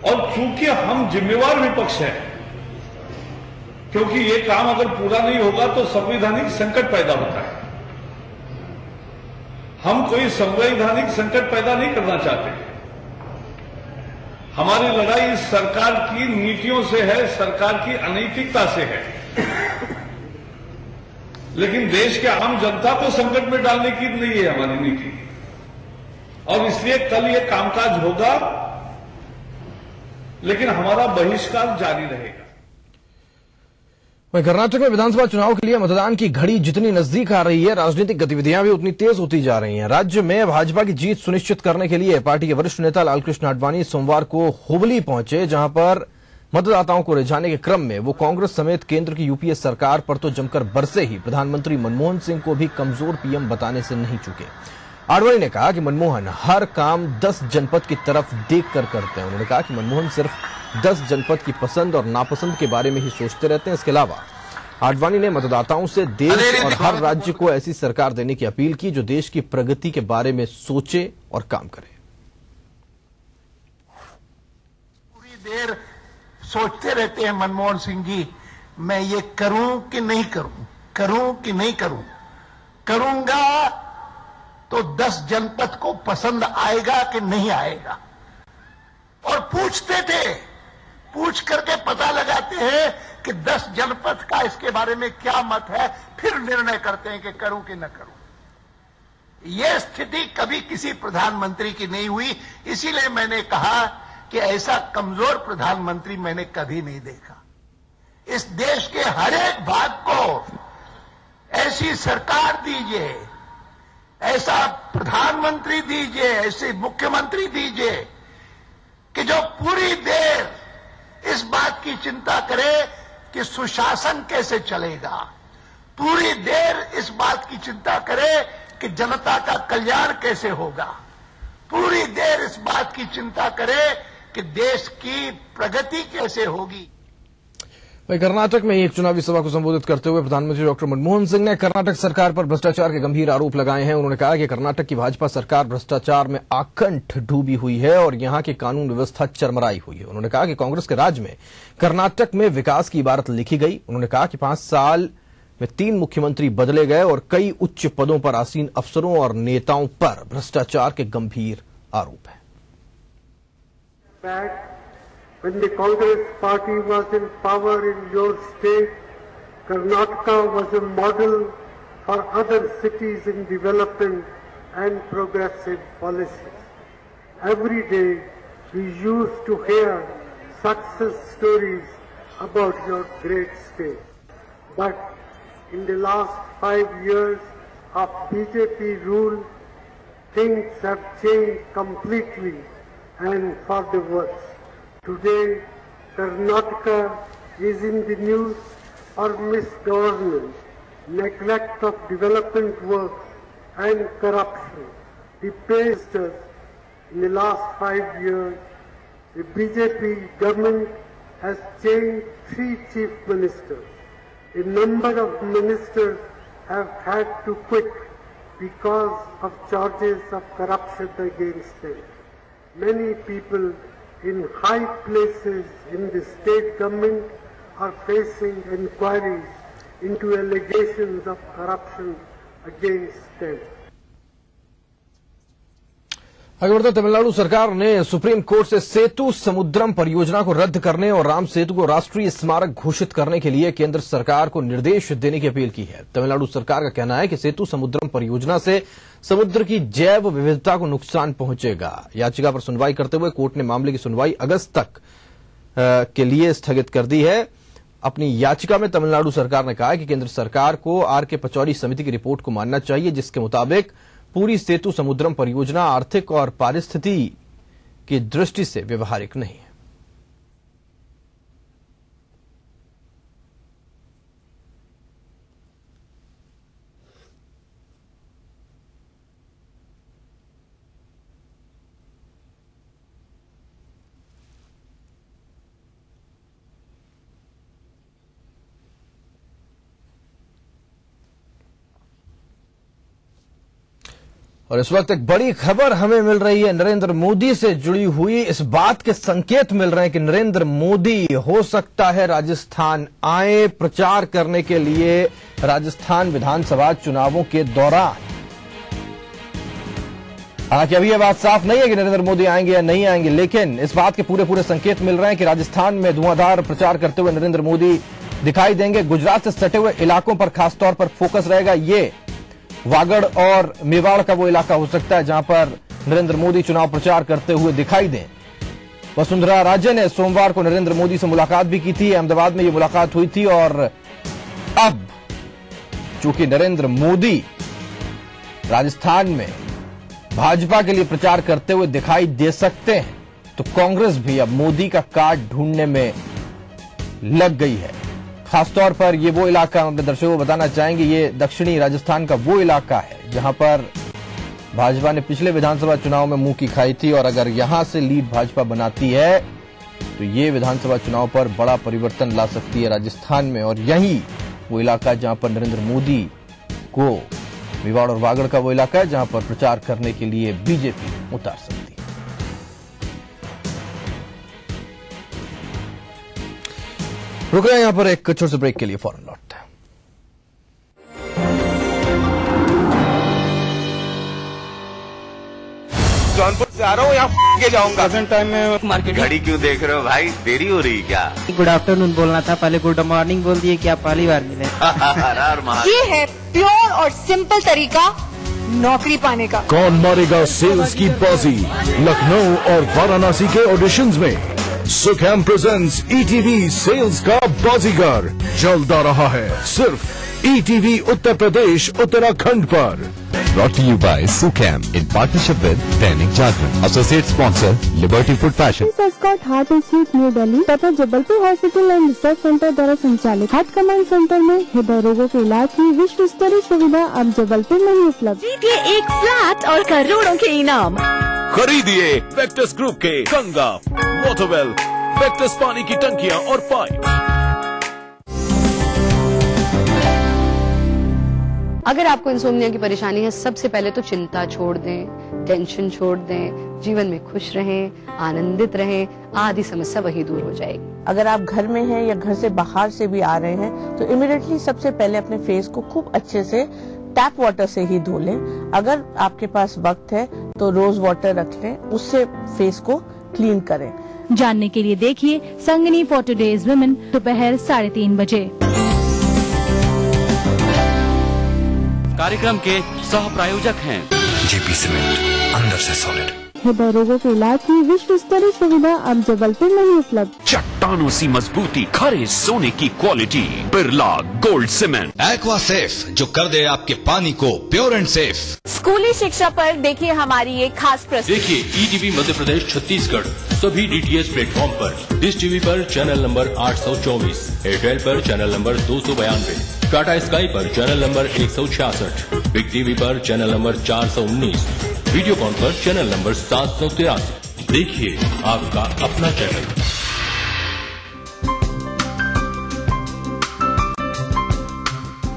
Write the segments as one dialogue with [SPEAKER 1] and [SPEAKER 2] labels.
[SPEAKER 1] और चूंकि हम जिम्मेवार विपक्ष हैं, क्योंकि ये काम अगर पूरा नहीं होगा तो संवैधानिक संकट पैदा होता है। हम कोई संवैधानिक संकट पैदा नहीं करना चाहते। हमारी लड़ाई इस सरकार की नीतियों से है, सरकार की अनैतिकता से है, लेकिन देश के आम जनता को संकट में डालने की नहीं है हमारी नीति। और इसलिए कल ये कामकाज होगा, लेकिन हमारा बहिष्कार जारी रहेगा।
[SPEAKER 2] वहीं कर्नाटक में विधानसभा चुनाव के लिए मतदान की घड़ी जितनी नजदीक आ रही है, राजनीतिक गतिविधियां भी उतनी तेज होती जा रही हैं। राज्य में भाजपा की जीत सुनिश्चित करने के लिए पार्टी के वरिष्ठ नेता लालकृष्ण आडवाणी सोमवार को हुबली पहुंचे, जहां पर मतदाताओं को रिझाने के क्रम में वो कांग्रेस समेत केंद्र की यूपीए सरकार पर तो जमकर बरसे ही, प्रधानमंत्री मनमोहन सिंह को भी कमजोर पीएम बताने से नहीं चुके। आडवाणी ने कहा कि मनमोहन हर काम 10 जनपद की तरफ देखकर करते हैं। उन्होंने कहा कि मनमोहन सिर्फ 10 जनपद की पसंद और नापसंद के बारे में ही सोचते रहते हैं। इसके अलावा आडवाणी ने मतदाताओं से देश और हर राज्य को ऐसी सरकार देने की अपील की जो देश की प्रगति के बारे में सोचे और काम करे।
[SPEAKER 3] पूरी देर सोचते रहते हैं मनमोहन सिंह जी, मैं ये करूं कि नहीं करूं, करूं कि नहीं करूं, करूंगा तो 10 जनपद को पसंद आएगा कि नहीं आएगा। और पूछते थे, पूछ करके पता लगाते हैं कि 10 जनपद का इसके बारे में क्या मत है, फिर निर्णय करते हैं कि करूं कि न करूं। यह स्थिति कभी किसी प्रधानमंत्री की नहीं हुई। इसीलिए मैंने कहा कि ऐसा कमजोर प्रधानमंत्री मैंने कभी नहीं देखा। इस देश के हर एक भाग को ऐसी सरकार दीजिए, ऐसा प्रधानमंत्री दीजिए, ऐसे मुख्यमंत्री दीजिए कि जो पूरी देर इस बात की चिंता करे कि सुशासन कैसे चलेगा, पूरी देर इस बात की चिंता करे कि जनता का कल्याण कैसे होगा, पूरी देर इस बात की चिंता करे कि देश की प्रगति कैसे होगी।
[SPEAKER 2] वहीं कर्नाटक में एक चुनावी सभा को संबोधित करते हुए प्रधानमंत्री डॉक्टर मनमोहन सिंह ने कर्नाटक सरकार पर भ्रष्टाचार के गंभीर आरोप लगाए हैं। उन्होंने कहा कि कर्नाटक की भाजपा सरकार भ्रष्टाचार में आकंठ डूबी हुई है और यहां की कानून व्यवस्था चरमराई हुई है। उन्होंने कहा कि कांग्रेस के राज में कर्नाटक में विकास की इबारत लिखी गई। उन्होंने कहा कि 5 साल में 3 मुख्यमंत्री बदले गए और कई उच्च पदों पर आसीन अफसरों और नेताओं पर भ्रष्टाचार के गंभीर आरोप हैं।
[SPEAKER 4] When the Congress party was in power in your state, Karnataka was a model for other cities in development and progressive policies. Every day we used to hear success stories about your great state. But in the last 5 years of BJP rule, things have changed completely and for the worse. Today, Karnataka is in the news for misgovernance, neglect of development work and corruption. The pastors in the last 5 years, the BJP government has changed 3 chief ministers. A number of ministers have had to quit because of charges of corruption against them. Many people in high places in the state government are facing inquiries into allegations of corruption against them.
[SPEAKER 2] आगे बढ़ते तमिलनाडु सरकार ने supreme court से सेतु समुद्रम परियोजना को रद्द करने और राम सेतु को राष्ट्रीय स्मारक घोषित करने के लिए केंद्र सरकार को निर्देश देने की अपील की है। तमिलनाडु सरकार का कहना है कि सेतु समुद्रम परियोजना से समुद्र की जैव विविधता को नुकसान पहुंचेगा। याचिका पर सुनवाई करते हुए कोर्ट ने मामले की सुनवाई अगस्त तक के लिए स्थगित कर दी है। अपनी याचिका में तमिलनाडु सरकार ने कहा है कि केंद्र सरकार को आर.के. पचौरी समिति की रिपोर्ट को मानना चाहिए, जिसके मुताबिक पूरी सेतु समुद्रम परियोजना आर्थिक और पारिस्थितिकी की दृष्टि से व्यवहारिक नहीं है। और इस वक्त एक बड़ी खबर हमें मिल रही है नरेंद्र मोदी से जुड़ी हुई। इस बात के संकेत मिल रहे हैं कि नरेंद्र मोदी हो सकता है राजस्थान आए प्रचार करने के लिए राजस्थान विधानसभा चुनावों के दौरान। हालांकि अभी यह बात साफ नहीं है कि नरेंद्र मोदी आएंगे या नहीं आएंगे, लेकिन इस बात के पूरे संकेत मिल रहे हैं कि राजस्थान में धुआंधार प्रचार करते हुए नरेंद्र मोदी दिखाई देंगे। गुजरात से सटे हुए इलाकों पर खासतौर पर फोकस रहेगा। ये वागड़ और मेवाड़ का वो इलाका हो सकता है जहां पर नरेंद्र मोदी चुनाव प्रचार करते हुए दिखाई दें। वसुंधरा राजे ने सोमवार को नरेंद्र मोदी से मुलाकात भी की थी, अहमदाबाद में ये मुलाकात हुई थी। और अब चूंकि नरेंद्र मोदी राजस्थान में भाजपा के लिए प्रचार करते हुए दिखाई दे सकते हैं, तो कांग्रेस भी अब मोदी का कार्ड ढूंढने में लग गई है। खासतौर पर ये वो इलाका हम अपने दर्शकों को बताना चाहेंगे, ये दक्षिणी राजस्थान का वो इलाका है जहां पर भाजपा ने पिछले विधानसभा चुनाव में मुंह की खाई थी। और अगर यहां से लीड भाजपा बनाती है तो ये विधानसभा चुनाव पर बड़ा परिवर्तन ला सकती है राजस्थान में। और यही वो इलाका जहां पर नरेंद्र मोदी को, मेवाड़ और वागड़ का वो इलाका है जहां पर प्रचार करने के लिए बीजेपी उतार सकती है। रुक रहे हैं यहां पर एक छोटे से ब्रेक के लिए, फौरन लौटते हैं।
[SPEAKER 5] जौनपुर से आ रहा हूँ, यहाँ के जाऊंगा।
[SPEAKER 6] टाइम में
[SPEAKER 5] मार्केट घड़ी क्यों देख रहे हो भाई, देरी हो रही क्या?
[SPEAKER 6] गुड आफ्टरनून बोलना था, पहले गुड मॉर्निंग बोल दिए कि आप पहली बार मिले।
[SPEAKER 7] ये है प्योर और सिंपल तरीका नौकरी पाने का।
[SPEAKER 8] कौन मारेगा सेल्स की बाजी? लखनऊ और वाराणसी के ऑडिशंस में सुखैम प्रेजेंट्स ईटीवी सेल्स का बाजीगर जल्द आ रहा है सिर्फ ईटीवी उत्तर प्रदेश उत्तराखंड पर।
[SPEAKER 9] Brought to you by Sukham in partnership with Dainik Jagran. Associate sponsor Liberty Food Fashion.
[SPEAKER 10] Escort Heart Institute New Delhi तथा Jabalpur Hospital and Research Centre द्वारा संचालित हार्ट कमांड सेंटर में हृदय रोगों के इलाज की विश्व स्तरीय सुविधा अब जबलपुर में ही उपलब्ध।
[SPEAKER 7] जीतिए एक फ्लैट और करोड़ों के इनाम।
[SPEAKER 8] खरीदिए वेक्टस ग्रुप के गंगा, मोटोवेल, वेक्टस पानी की टंकियां और पाइप।
[SPEAKER 11] अगर आपको इंसोम्निया की परेशानी है, सबसे पहले तो चिंता छोड़ दें, टेंशन छोड़ दें, जीवन में खुश रहें, आनंदित रहें, आधी समस्या वही दूर हो जाएगी।
[SPEAKER 12] अगर आप घर में हैं या घर से बाहर से भी आ रहे हैं तो इमीडिएटली सबसे पहले अपने फेस को खूब अच्छे से टैप वाटर से ही धो लें। अगर आपके पास वक्त है तो रोज वाटर रख लें, उससे फेस को क्लीन करें।
[SPEAKER 13] जानने के लिए देखिए संगनी फॉर टुडेज वुमेन दोपहर 3:30 बजे।
[SPEAKER 14] कार्यक्रम के सह प्रायोजक हैं
[SPEAKER 9] जेपी सीमेंट, अंदर से सॉलिड।
[SPEAKER 10] हृदय रोगों के इलाज की विश्व स्तरीय सुविधा अब जबलपुर में ही उपलब्ध।
[SPEAKER 15] चट्टानों सी मजबूती, खरे सोने की quality, Birla gold cement.
[SPEAKER 16] Aqua safe, जो कर दे आपके पानी को प्योर एंड सेफ।
[SPEAKER 7] स्कूली शिक्षा पर देखिए हमारी ये खास प्रस्तुति।
[SPEAKER 17] देखिए ईटीवी मध्य प्रदेश छत्तीसगढ़ सभी डीटीएच प्लेटफॉर्म पर। डिश टीवी पर चैनल नंबर 824, एयरटेल पर चैनल नंबर 292, टाटा स्काई पर चैनल नंबर 166, बिग टीवी पर चैनल नंबर 419, वीडियोकॉन पर चैनल नंबर 783। देखिए आपका अपना चैनल।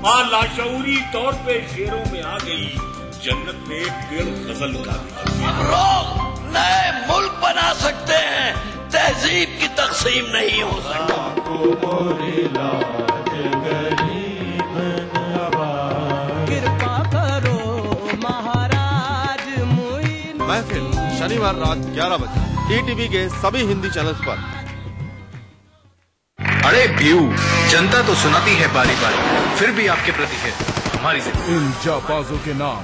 [SPEAKER 1] मां लाशऊरी तौर पे शेरों में आ गई, जन्नत में पेड़ गजल का।
[SPEAKER 18] हम लोग नए मुल्क बना सकते हैं, तहजीब की तकसीम नहीं हो सकती।
[SPEAKER 6] कृपा करो महाराज मुइन।
[SPEAKER 19] महफिल शनिवार रात 11 बजे ईटीवी के सभी हिंदी चैनल्स पर।
[SPEAKER 20] अरे व्यू, जनता तो सुनाती है बारी बारी, फिर भी आपके प्रति है हमारी जिम्मेदारी।
[SPEAKER 8] इन जाबाजों के नाम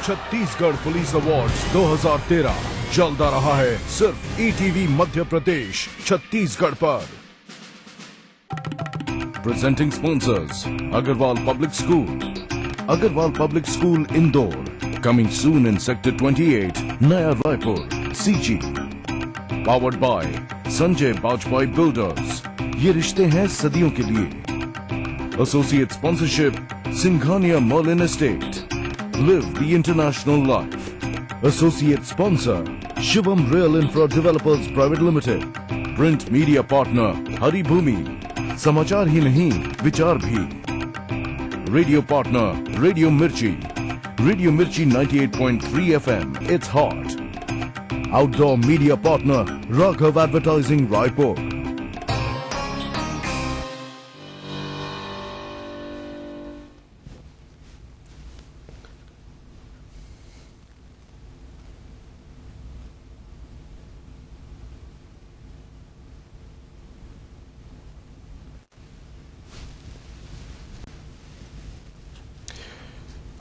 [SPEAKER 8] छत्तीसगढ़ पुलिस अवार्ड्स 2013 जल्द आ रहा है सिर्फ ईटीवी मध्य प्रदेश छत्तीसगढ़ पर। Presenting sponsors Agrawal Public School Indore, coming soon in sector 28 Naya Raipur CG. Powered by Sanjay Bajpai builders, ये रिश्ते हैं सदियों के लिए। Associate sponsorship Singhania Merlin estate, live the international life. Associate sponsor Shivam real infra developers private limited. Print media partner Haribhoomi, समाचार ही नहीं विचार भी। Radio partner radio Mirchi. Radio Mirchi 98.3 FM. It's hot. Outdoor media partner Raghav Advertising Raipur.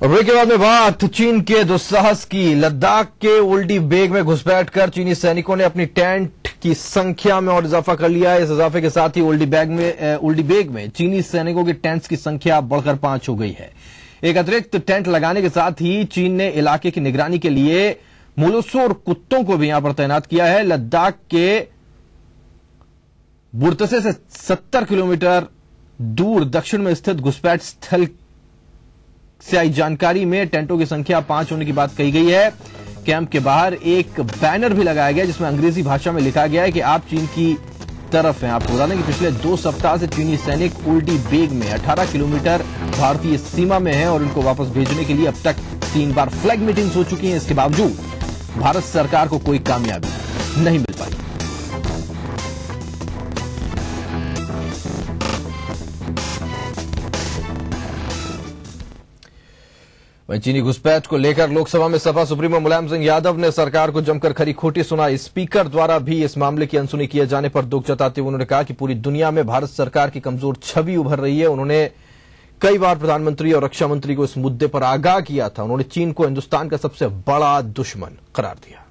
[SPEAKER 2] और break के बाद में बात चीन के दुस्साहस की। लद्दाख के उल्टी बेग में घुसपैठ कर चीनी सैनिकों ने अपनी टेंट की संख्या में और इजाफा कर लिया है। इस इजाफे के साथ ही उल्टी बेग में चीनी सैनिकों की टेंट्स की संख्या बढ़कर 5 हो गई है। एक अतिरिक्त टेंट लगाने के साथ ही चीन ने इलाके की निगरानी के लिए मुलुसों और कुत्तों को भी यहां पर तैनात किया है। लद्दाख के बुर्तसे से 70 किलोमीटर दूर दक्षिण में स्थित घुसपैठ स्थल से आई जानकारी में टेंटों की संख्या 5 होने की बात कही गई है। कैंप के बाहर एक बैनर भी लगाया गया जिसमें अंग्रेजी भाषा में लिखा गया है कि आप चीन की तरफ हैं। आपको बता दें कि पिछले 2 सप्ताह से चीनी सैनिक उल्टी बेग में 18 किलोमीटर भारतीय सीमा में हैं और इनको वापस भेजने के लिए अब तक 3 बार फ्लैग मीटिंग्स हो चुकी हैं। इसके बावजूद भारत सरकार को कोई कामयाबी नहीं मिल पाई। वहीं चीनी घुसपैठ को लेकर लोकसभा में सपा सुप्रीमो मुलायम सिंह यादव ने सरकार को जमकर खरी खोटी सुनाई। स्पीकर द्वारा भी इस मामले की अनसुनी किए जाने पर दुख जताते हुए उन्होंने कहा कि पूरी दुनिया में भारत सरकार की कमजोर छवि उभर रही है। उन्होंने कई बार प्रधानमंत्री और रक्षा मंत्री को इस मुद्दे पर आगाह किया था। उन्होंने चीन को हिंदुस्तान का सबसे बड़ा दुश्मन करार दिया।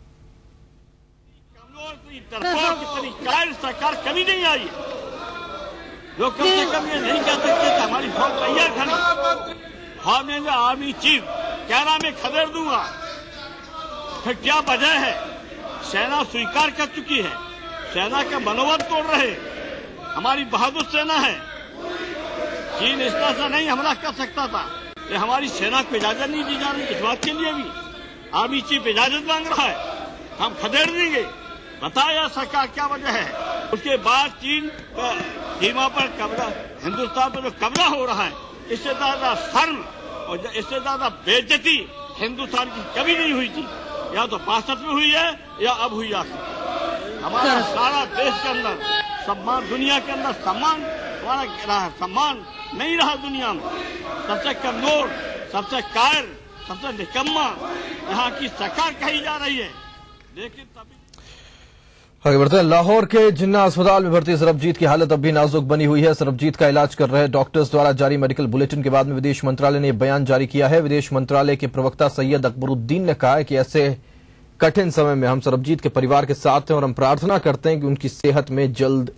[SPEAKER 21] सरकार कभी नहीं आई, जो कम से कम ये नहीं कह सकते हमारी फौज तैयार खड़ी। हमने जो आर्मी चीफ कह रहा मैं खदेड़ दूंगा, फिर क्या वजह है? सेना स्वीकार कर चुकी है, सेना का मनोबल तोड़ रहे। हमारी बहादुर सेना है, चीन इस तरह से नहीं हमला कर सकता था। ये हमारी सेना को इजाजत नहीं दी जा रही। इस बात के लिए भी आर्मी चीफ इजाजत मांग रहा है, हम खदेड़ देंगे। बताया सरकार क्या वजह है? उसके बाद चीन सीमा पर कब्जा, हिंदुस्तान पर जो कब्जा हो रहा है, इससे ज्यादा शर्म और इससे ज्यादा बेइज्जती हिंदुस्तान की कभी नहीं हुई थी। या तो 62 में हुई है या अब हुई है। हमारा सारा देश के अंदर सम्मान, दुनिया के अंदर सम्मान हमारा सम्मान नहीं रहा दुनिया में। सबसे कमजोर, सबसे कायर, सबसे निकम्मा यहाँ की सरकार कही जा रही है। लेकिन तभी
[SPEAKER 2] आगे बढ़ते हैं। लाहौर के जिन्ना अस्पताल में भर्ती सरबजीत की हालत अब भी नाजुक बनी हुई है। सरबजीत का इलाज कर रहे डॉक्टर्स द्वारा जारी मेडिकल बुलेटिन के बाद में विदेश मंत्रालय ने बयान जारी किया है। विदेश मंत्रालय के प्रवक्ता सैयद अकबरुद्दीन ने कहा है कि ऐसे कठिन समय में हम सरबजीत के परिवार के साथ हैं और हम प्रार्थना करते हैं कि उनकी सेहत में जल्द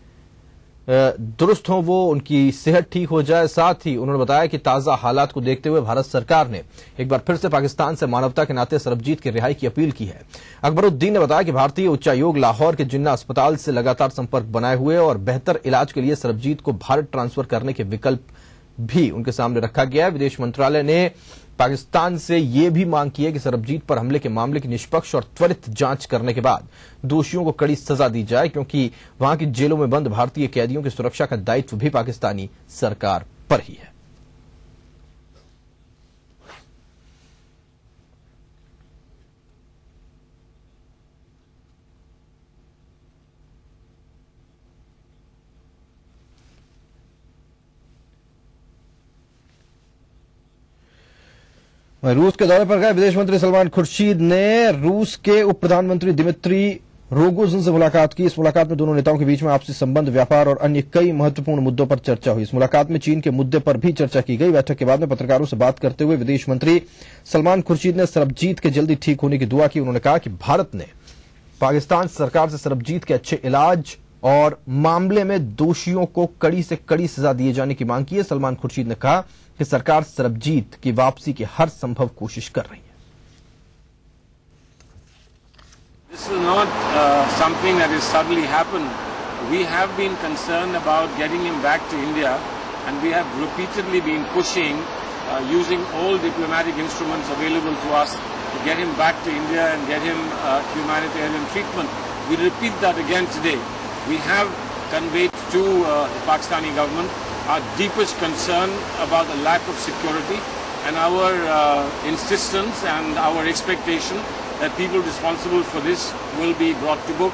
[SPEAKER 2] दुरुस्त हो, वो उनकी सेहत ठीक हो जाए। साथ ही उन्होंने बताया कि ताजा हालात को देखते हुए भारत सरकार ने एक बार फिर से पाकिस्तान से मानवता के नाते सरबजीत की रिहाई की अपील की है। अकबरुद्दीन ने बताया कि भारतीय उच्चायोग लाहौर के जिन्ना अस्पताल से लगातार संपर्क बनाए हुए और बेहतर इलाज के लिए सरबजीत को भारत ट्रांसफर करने के विकल्प भी उनके सामने रखा गया है। विदेश मंत्रालय ने पाकिस्तान से यह भी मांग की है कि सरबजीत पर हमले के मामले की निष्पक्ष और त्वरित जांच करने के बाद दोषियों को कड़ी सजा दी जाए, क्योंकि वहां की जेलों में बंद भारतीय कैदियों की सुरक्षा का दायित्व भी पाकिस्तानी सरकार पर ही है। रूस के दौरे पर गए विदेश मंत्री सलमान खुर्शीद ने रूस के उप प्रधानमंत्री दिमित्री रोगोजिन से मुलाकात की। इस मुलाकात में दोनों नेताओं के बीच में आपसी संबंध, व्यापार और अन्य कई महत्वपूर्ण मुद्दों पर चर्चा हुई। इस मुलाकात में चीन के मुद्दे पर भी चर्चा की गई। बैठक के बाद में पत्रकारों से बात करते हुए विदेश मंत्री सलमान खुर्शीद ने सरबजीत के जल्दी ठीक होने की दुआ की। उन्होंने कहा कि भारत ने पाकिस्तान सरकार से सरबजीत के अच्छे इलाज और मामले में दोषियों को कड़ी से कड़ी सजा दिए जाने की मांग की है। सलमान खुर्शीद ने कहा कि सरकार सरबजीत की वापसी की हर संभव कोशिश कर रही है।
[SPEAKER 22] This is not something that has suddenly happened. We have been concerned about getting him back to India, and we have repeatedly been pushing, using all diplomatic instruments available to us to get him back to India and get him humanitarian treatment. We repeat that again today. We have conveyed to the Pakistani government our deepest concern about the lack of security and our insistence and our expectation that people responsible for this will be brought to book.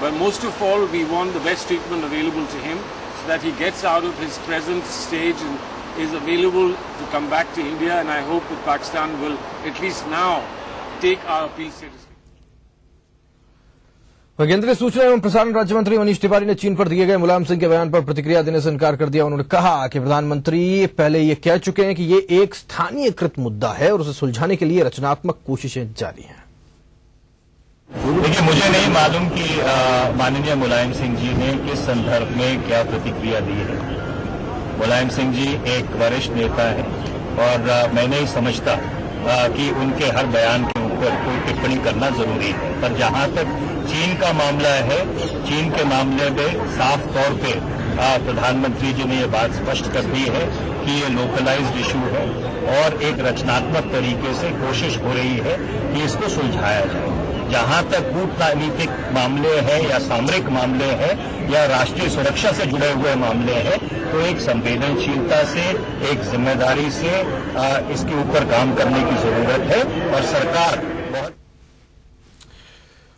[SPEAKER 22] But most of all, we want the best treatment available to him so that he gets out of his present stage and is available to come back to India. And I hope that Pakistan will at least now take our appeal seriously.
[SPEAKER 2] केंद्रीय सूचना एवं प्रसारण राज्य मंत्री मनीष तिवारी ने चीन पर दिए गए मुलायम सिंह के बयान पर प्रतिक्रिया देने से इनकार कर दिया। उन्होंने कहा कि प्रधानमंत्री पहले ये कह चुके हैं कि ये एक स्थानीयकृत मुद्दा है और उसे सुलझाने के लिए रचनात्मक कोशिशें जारी हैं।
[SPEAKER 3] देखिए, मुझे नहीं मालूम कि माननीय मुलायम सिंह जी ने किस संदर्भ में क्या प्रतिक्रिया दी है। मुलायम सिंह जी एक वरिष्ठ नेता है और मैं नहीं समझता कि उनके हर बयान के ऊपर कोई टिप्पणी करना जरूरी है। पर जहां तक चीन का मामला है, चीन के मामले में साफ तौर पे प्रधानमंत्री जी ने ये बात स्पष्ट कर दी है कि ये लोकलाइज्ड इशू है और एक रचनात्मक तरीके से कोशिश हो रही है कि इसको सुलझाया जाए। जहां तक कूटनीतिक मामले हैं या सामरिक मामले हैं या राष्ट्रीय सुरक्षा से जुड़े हुए मामले हैं, तो एक संवेदनशीलता से, एक जिम्मेदारी से इसके ऊपर काम करने की जरूरत है और सरकार बहुत।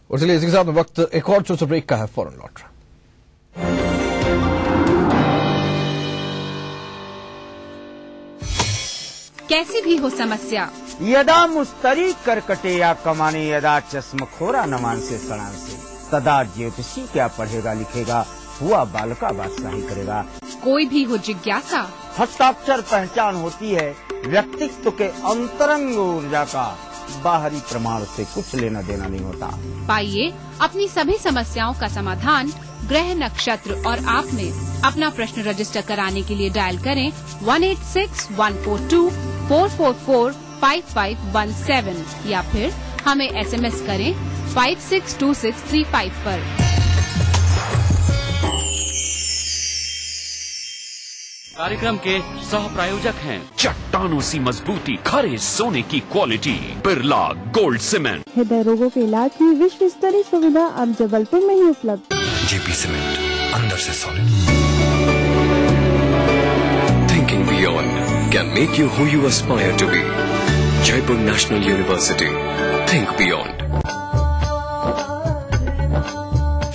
[SPEAKER 2] और चलिए इसी के साथ वक्त एक और छोटा ब्रेक का है, फौरन लौट रहा।
[SPEAKER 4] कैसी भी हो समस्या,
[SPEAKER 23] यदा मुस्तरी करकटे या कमाने, यदा चश्मखोरा नमान से सणान से, तदा ज्योतिषी क्या पढ़ेगा लिखेगा, हुआ बालका बादशाही करेगा।
[SPEAKER 4] कोई भी हो जिज्ञासा,
[SPEAKER 23] हस्ताक्षर पहचान होती है व्यक्तित्व के अंतरंग ऊर्जा का, बाहरी प्रमाण से कुछ लेना देना नहीं होता।
[SPEAKER 4] पाइए अपनी सभी समस्याओं का समाधान ग्रह, नक्षत्र और आप में। अपना प्रश्न रजिस्टर कराने के लिए डायल करें 186-142-444-5517 या फिर हमें SMS करें 562635 पर।
[SPEAKER 14] कार्यक्रम के सह प्रायोजक हैं चट्टानों सी मजबूती, खरे सोने की क्वालिटी, बिरला गोल्ड सीमेंट।
[SPEAKER 10] हृदय रोगों के इलाज की विश्व स्तरीय सुविधा अब जबलपुर में ही उपलब्ध।
[SPEAKER 24] जेपी सीमेंट, अंदर से solid. Thinking beyond can make you who you aspire to be. Jaipur national university, think beyond.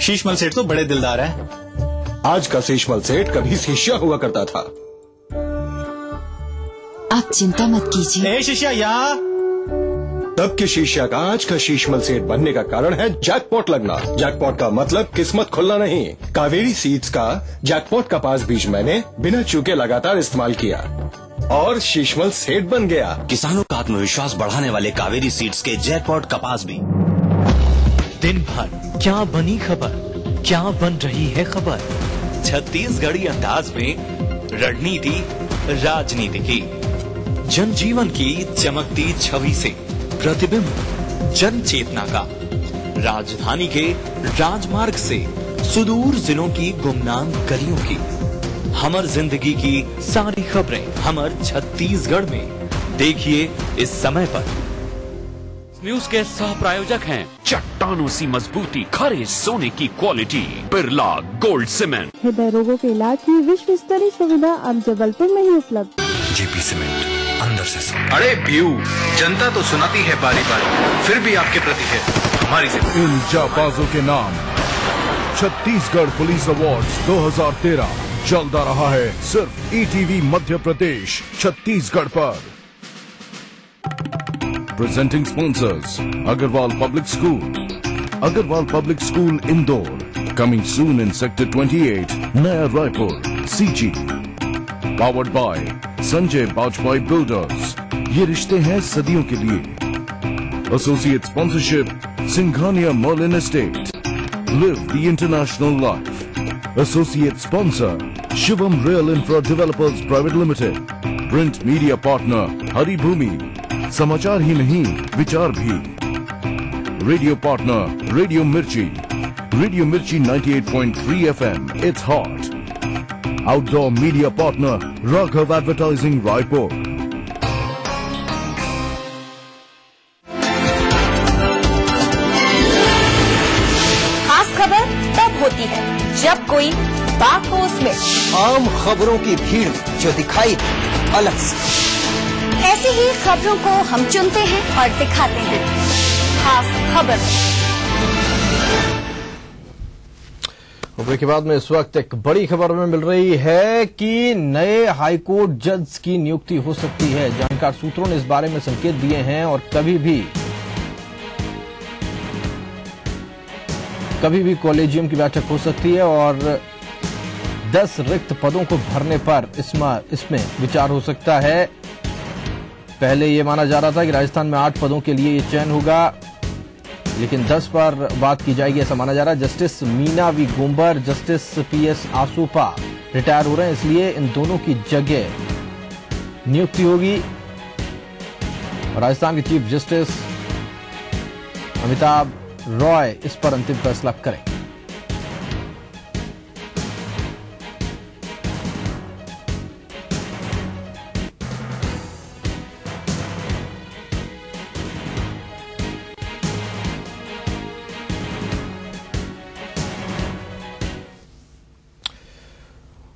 [SPEAKER 25] Sheeshmal Seth तो बड़े दिलदार हैं। आज का शीशमल सेठ कभी शिष्या हुआ करता था।
[SPEAKER 26] आप चिंता मत कीजिए।
[SPEAKER 25] शिष्या यहाँ। तब के शिष्या का आज का शीशमल सेठ बनने का कारण है जैकपॉट लगना। जैकपॉट का मतलब किस्मत खुलना नहीं। कावेरी सीड्स का जैकपॉट कपास बीज मैंने बिना चूके लगातार इस्तेमाल किया और शीशमल सेठ बन गया।
[SPEAKER 27] किसानों का आत्मविश्वास बढ़ाने वाले कावेरी सीड्स के जैकपॉट कपास भी।
[SPEAKER 28] दिन भर क्या बनी खबर, क्या बन रही है खबर,
[SPEAKER 27] छत्तीसगढ़ी अंदाज में रणनीति राजनीति की,
[SPEAKER 28] जनजीवन की चमकती छवि से प्रतिबिंब जन चेतना का,
[SPEAKER 27] राजधानी के राजमार्ग से सुदूर जिलों की गुमनाम गलियों की,
[SPEAKER 28] हमर जिंदगी की सारी खबरें हमर छत्तीसगढ़ में। देखिए इस समय पर।
[SPEAKER 14] न्यूज के सह प्रायोजक हैं चट्टानों सी मजबूती, खरे सोने की क्वालिटी, बिरला गोल्ड सीमेंट।
[SPEAKER 10] हृदय रोगों के इलाज की विश्व स्तरीय सुविधा अब जबलपुर में ही उपलब्ध।
[SPEAKER 24] जेपी सीमेंट, अंदर से सॉलिड।
[SPEAKER 20] अरे व्यू, जनता तो सुनाती है बारी बारी, फिर भी आपके प्रति है हमारी जिम्मेदारी।
[SPEAKER 8] इन जाबाजों के नाम छत्तीसगढ़ पुलिस अवार्ड्स 2013 चलता रहा है सिर्फ ETV मध्य प्रदेश छत्तीसगढ़ पर। Presenting sponsors Agarwal Public School, Agarwal Public School Indore, coming soon in Sector 28, Naya Raipur, CG. Powered by Sanjay Bajpai Builders. ये रिश्ते हैं सदियों के लिए। Associate sponsorship Singhania Merlin Estate. Live the international life. Associate sponsor Shivam Real Infra Developers Private Limited. Print media partner Hari Bhumi. समाचार ही नहीं, विचार भी। रेडियो पार्टनर रेडियो मिर्ची 98.3 FM, it's hot. Outdoor media partner Raghav advertising Raipur.
[SPEAKER 7] खास खबर तब होती है जब कोई बात हो उसमें।
[SPEAKER 23] आम खबरों की भीड़ जो दिखाई अलग से।
[SPEAKER 5] ऐसी ही खबरों को हम चुनते हैं और दिखाते हैं खास खबर।
[SPEAKER 2] ब्रेक के बाद में इस वक्त एक बड़ी खबर में मिल रही है कि नए हाईकोर्ट जज की नियुक्ति हो सकती है। जानकार सूत्रों ने इस बारे में संकेत दिए हैं और कभी भी कॉलेजियम की बैठक हो सकती है और 10 रिक्त पदों को भरने पर इसमें विचार हो सकता है। पहले ये माना जा रहा था कि राजस्थान में 8 पदों के लिए ये चयन होगा, लेकिन 10 पर बात की जाएगी ऐसा माना जा रहा है। Justice Meena V Gomber, justice PS Asupa retire हो रहे हैं, इसलिए इन दोनों की जगह नियुक्ति होगी। राजस्थान के चीफ जस्टिस अमिताभ रॉय इस पर अंतिम फैसला करें।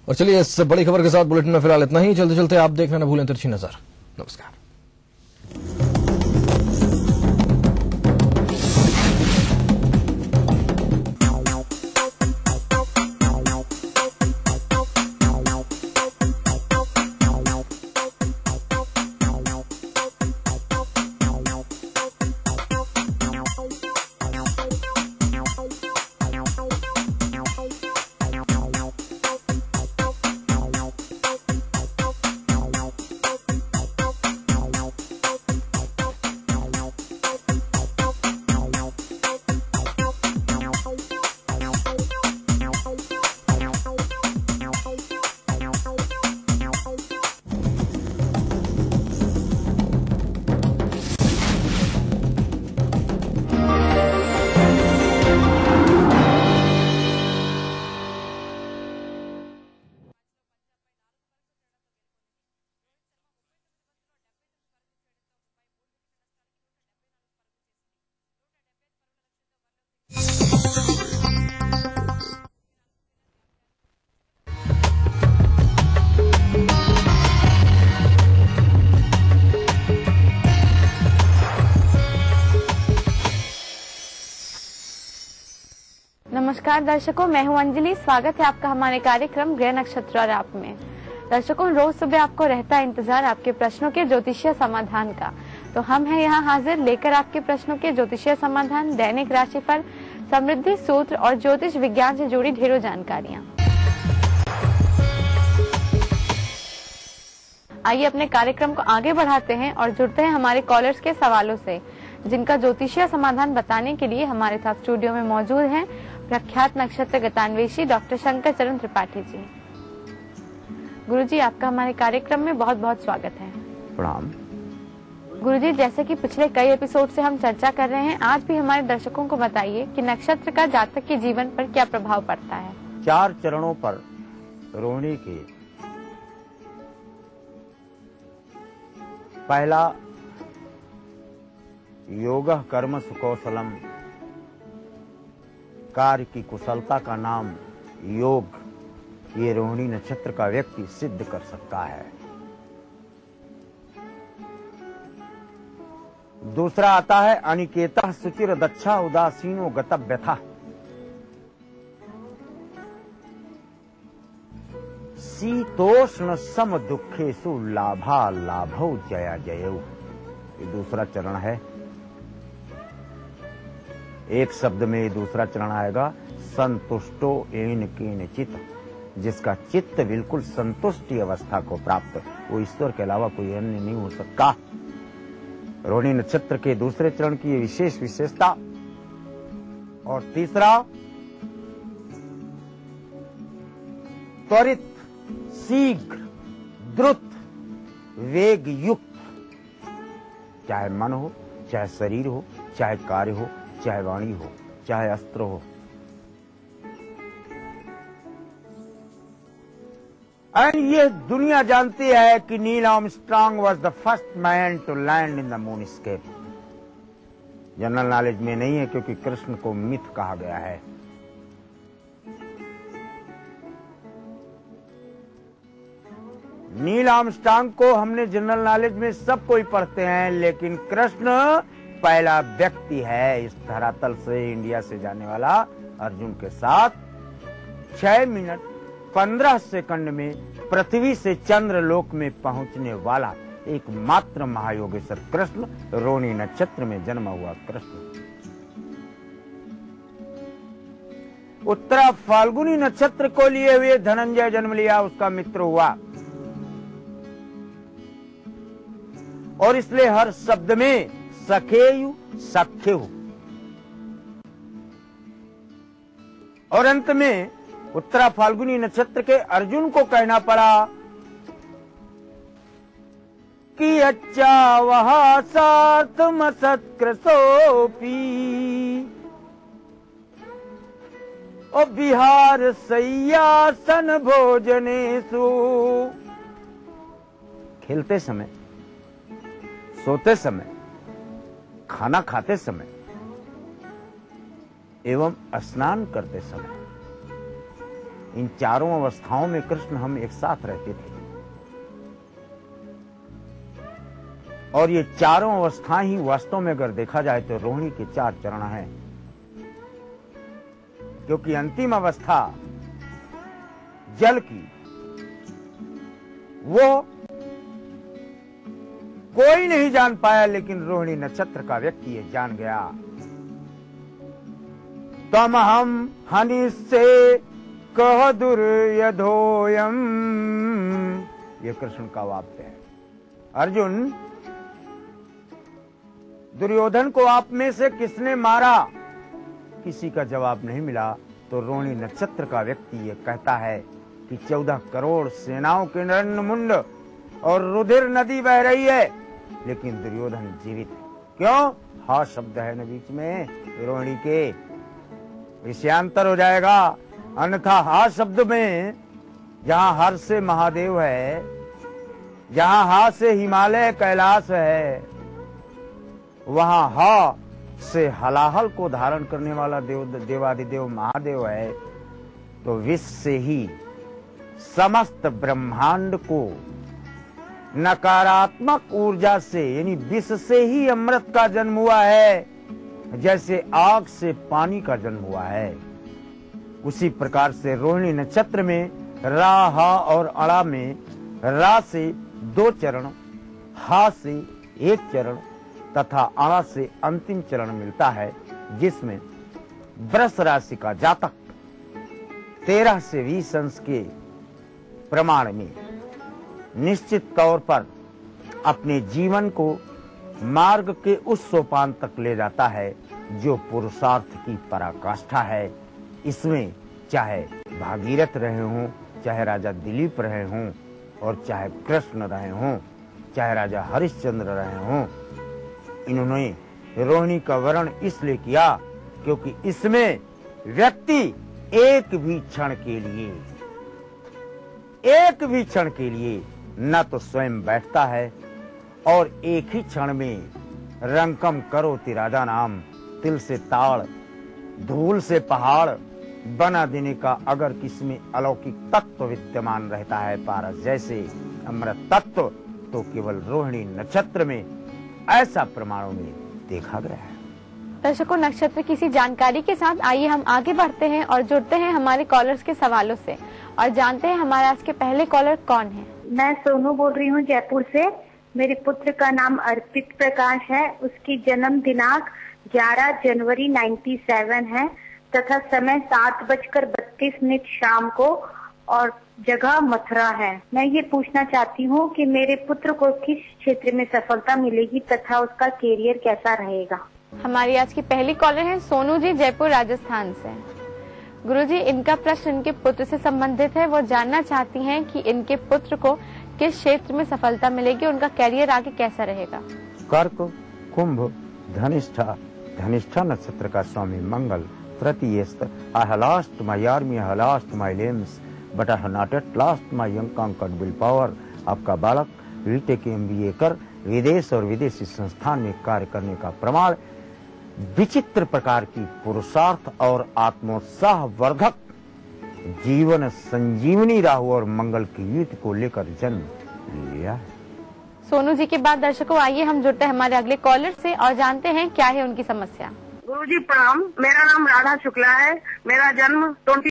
[SPEAKER 2] और चलिए इस बड़ी खबर के साथ बुलेटिन में फिलहाल इतना ही। चलते चलते आप देखना न भूलें तिरछी नजर। नमस्कार।
[SPEAKER 9] नमस्कार दर्शकों, मैं हूं अंजलि। स्वागत है आपका हमारे कार्यक्रम ग्रह नक्षत्र और आप में। दर्शकों, रोज सुबह आपको रहता है इंतजार आपके प्रश्नों के ज्योतिषीय समाधान का, तो हम हैं यहाँ हाजिर लेकर आपके प्रश्नों के ज्योतिषीय समाधान, दैनिक राशिफल, समृद्धि सूत्र और ज्योतिष विज्ञान से जुड़ी ढेरों जानकारियाँ। आइए अपने कार्यक्रम को आगे बढ़ाते हैं और जुड़ते हैं हमारे कॉलर्स के सवालों से, जिनका ज्योतिषीय समाधान बताने के लिए हमारे साथ स्टूडियो में मौजूद हैं प्रख्यात नक्षत्र गतान्वेषी डॉक्टर शंकर चरण त्रिपाठी जी। गुरुजी, आपका हमारे कार्यक्रम में बहुत बहुत स्वागत है।
[SPEAKER 23] प्रणाम।
[SPEAKER 9] गुरुजी, जैसे कि पिछले कई एपिसोड से हम चर्चा कर रहे हैं, आज भी हमारे दर्शकों को बताइए कि नक्षत्र का जातक के जीवन पर क्या प्रभाव पड़ता है।
[SPEAKER 23] 4 चरणों पर रोहिणी के पहला योगः कर्म सुकौशलम, कार्य की कुशलता का नाम योग, ये रोहिणी नक्षत्र का व्यक्ति सिद्ध कर सकता है। दूसरा आता है अनिकेतः सुचिर दक्षा उदासीनो गतव्यथा, शीतोष्ण सम दुखेषु लाभा लाभौ जया जयौ, ये दूसरा चरण है। एक शब्द में दूसरा चरण आएगा संतुष्टो येन केनचित्, जिसका चित्त बिल्कुल संतुष्टि अवस्था को प्राप्त, वो ईश्वर के अलावा कोई अन्य नहीं हो सकता। रोहिणी नक्षत्र के दूसरे चरण की ये विशेष विशेषता। और तीसरा त्वरित, शीघ्र, द्रुत, वेग युक्त, चाहे मन हो, चाहे शरीर हो, चाहे कार्य हो, चाहे वाणी हो, चाहे अस्त्र हो। एंड ये दुनिया जानती है कि Neil Armstrong was the first man to land in the moonscape. General knowledge में नहीं है क्योंकि कृष्ण को मिथ कहा गया है। नील आर्मस्ट्रांग को हमने जनरल नॉलेज में सब कोई पढ़ते हैं, लेकिन कृष्ण पहला व्यक्ति है इस धरातल से इंडिया से जाने वाला अर्जुन के साथ 6 मिनट 15 सेकंड में पृथ्वी से चंद्रलोक में पहुंचने वाला एकमात्र महायोगेश्वर कृष्ण, रोहिणी नक्षत्र में जन्मा हुआ कृष्ण। उत्तरा फाल्गुनी नक्षत्र को लिए हुए धनंजय जन्म लिया, उसका मित्र हुआ, और इसलिए हर शब्द में सखेयु सख्यु, और अंत में उत्तरा फाल्गुनी नक्षत्र के अर्जुन को कहना पड़ा कि अच्छा वह सार्थम सत्कृतोपी ओ बिहार सय्यासन भोजनेषु। खेलते समय, सोते समय, खाना खाते समय एवं स्नान करते समय, इन चारों अवस्थाओं में कृष्ण हम एक साथ रहते थे। और ये चारों अवस्थाएं ही वास्तव में अगर देखा जाए तो रोहिणी के 4 चरण हैं, क्योंकि अंतिम अवस्था जल की वो कोई नहीं जान पाया, लेकिन रोहिणी नक्षत्र का व्यक्ति ये जान गया। तम हम हनि से कह दुर्यधोयम, ये कृष्ण का वाक्य है। अर्जुन, दुर्योधन को आप में से किसने मारा? किसी का जवाब नहीं मिला। तो रोहिणी नक्षत्र का व्यक्ति ये कहता है कि 14 करोड़ सेनाओं के नरेंद्र मुंड और रुधिर नदी बह रही है, लेकिन दुर्योधन जीवित है। क्यों? हा शब्द है न बीच में रोहिणी के, विषयांतर हो जाएगा। अन्यथा हा शब्द में जहां हर से महादेव है, जहां हा से हिमालय कैलाश है, वहां हा से हलाहल को धारण करने वाला देवादिदेव महादेव है। तो विष से ही समस्त ब्रह्मांड को नकारात्मक ऊर्जा से, यानी विष से ही अमृत का जन्म हुआ है, जैसे आग से पानी का जन्म हुआ है। उसी प्रकार से रोहिणी नक्षत्र में रा, हा और अड़ा में रा से 2 चरण, हा से 1 चरण तथा अड़ा से अंतिम चरण मिलता है, जिसमें वृष राशि का जातक 13 से 20 अंश के प्रमाण में निश्चित तौर पर अपने जीवन को मार्ग के उस सोपान तक ले जाता है जो पुरुषार्थ की पराकाष्ठा है। इसमें चाहे भागीरथ रहे हों, चाहे राजा दिलीप रहे हों, और चाहे कृष्ण रहे हों, चाहे राजा हरिश्चंद्र रहे हों, इन्होंने रोहिणी का वर्ण इसलिए किया क्योंकि इसमें व्यक्ति एक भी क्षण के लिए न तो स्वयं बैठता है, और एक ही क्षण में रंकम करोति राजा नाम, तिल से ताड़, धूल से पहाड़ बना देने का अगर किसमें अलौकिक तत्व विद्यमान रहता है, पारस जैसे अमृत तत्व, तो केवल रोहिणी नक्षत्र में ऐसा प्रमाणों में देखा गया है।
[SPEAKER 9] दर्शकों, नक्षत्र की इसी जानकारी के साथ आइए हम आगे बढ़ते हैं और जुड़ते हैं हमारे कॉलर्स के सवालों से और जानते हैं हमारे आज के पहले कॉलर कौन है।
[SPEAKER 1] मैं सोनू बोल रही हूँ जयपुर से। मेरे पुत्र का नाम अर्पित प्रकाश है। उसकी जन्म दिनांक 11 जनवरी 97 है तथा समय 7:32 शाम को और जगह मथुरा है। मैं ये पूछना चाहती हूँ कि मेरे पुत्र को किस क्षेत्र में सफलता मिलेगी तथा उसका कैरियर कैसा रहेगा।
[SPEAKER 9] हमारी आज की पहली कॉलर है सोनू जी, जयपुर राजस्थान से। गुरुजी, इनका प्रश्न इनके पुत्र से संबंधित है। वो जानना चाहती हैं कि इनके पुत्र को किस क्षेत्र में सफलता मिलेगी, उनका कैरियर आगे कैसा रहेगा।
[SPEAKER 23] कर्क, कुंभ, धनिष्ठा। धनिष्ठा नक्षत्र का स्वामी मंगल, तृतीयस्थ। I have lost my army, I have lost my limbs, but I have not yet lost my unconquered willpower। आपका बालक बीटेक MBA कर विदेश और विदेशी संस्थान में कार्य करने का प्रमाण, विचित्र प्रकार की पुरुषार्थ और आत्मोत्साह वर्धक जीवन संजीवनी राहु और मंगल की युति को लेकर जन्म लिया है।
[SPEAKER 9] सोनू जी के बाद दर्शकों आइए हम जुड़ते हैं हमारे अगले कॉलर से और जानते हैं क्या है उनकी समस्या।
[SPEAKER 6] गुरुजी प्रणाम, मेरा नाम राधा शुक्ला है। मेरा जन्म 20